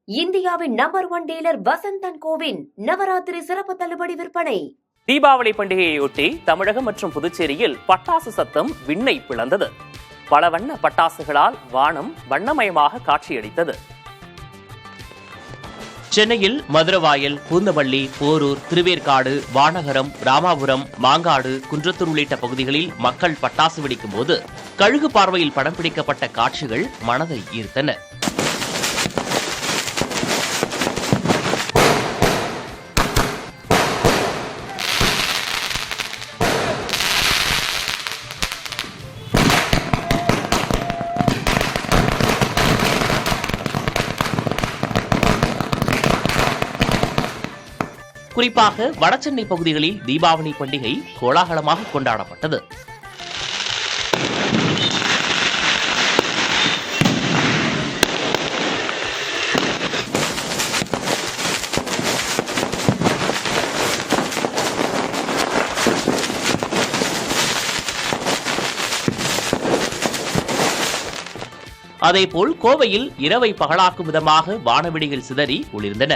இந்தியாவின் number 1 dealer Vasanth and கோவின் நவராத்திரி சிறப்பு தள்ளுபடி விற்பனை. தீபாவளி பண்டிகையையொட்டி தமிழகம் மற்றும் புதுச்சேரியில் பட்டாசு சத்தம் விண்ணை பிளந்தது. பல வண்ண பட்டாசுகளால் வானம் வண்ணமயமாக காட்சியளித்தது. சென்னையில் மதுரவாயல், பூந்தமல்லி, போரூர், திருவேற்காடு, வானகரம், ராமாபுரம், மாங்காடு, குன்றத்தூர் உள்ளிட்ட பகுதிகளில் மக்கள் பட்டாசு வெடிக்கும் போது கழுகு பார்வையில் படம் பிடிக்கப்பட்ட காட்சிகள் மனதை ஈர்த்தன. குறிப்பாக வடசென்னை பகுதிகளில் தீபாவளி பண்டிகை கோலாகலமாக கொண்டாடப்பட்டது. அதேபோல் கோவையில் இரவை பகலாக்கும் விதமாக வானவெடிகள் சிதறி ஒளிர்ந்தன.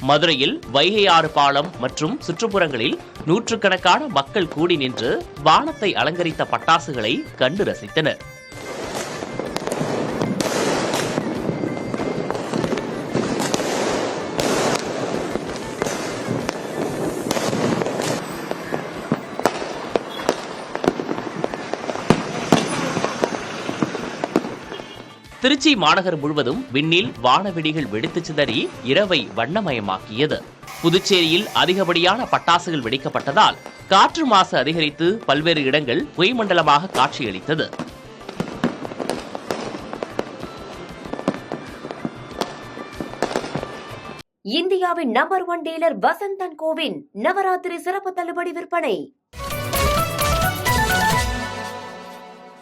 மதுரையில் வைகை ஆறு பாலம் மற்றும் சுற்றுப்புறங்களில் நூற்றுக்கணக்கான மக்கள் கூடி நின்று வானத்தை அலங்கரித்த பட்டாசுகளை கண்டு ரசித்தனர். திருச்சி மாநகர் முழுவதும் விண்ணில் வானவெடிகள் வெடித்து சிதறி இரவை வண்ணமயமாக்கியது. புதுச்சேரியில் அதிகப்படியான பட்டாசுகள் வெடிக்கப்பட்டதால் காற்று மாசு அதிகரித்து பல்வேறு இடங்கள் புகைமண்டலமாக காட்சியளித்தது. இந்தியாவின் நம்பர் 1 டீலர் வசந்த் அண்ட் கோவின் நவராத்திரி சிறப்பு தள்ளுபடி விற்பனை.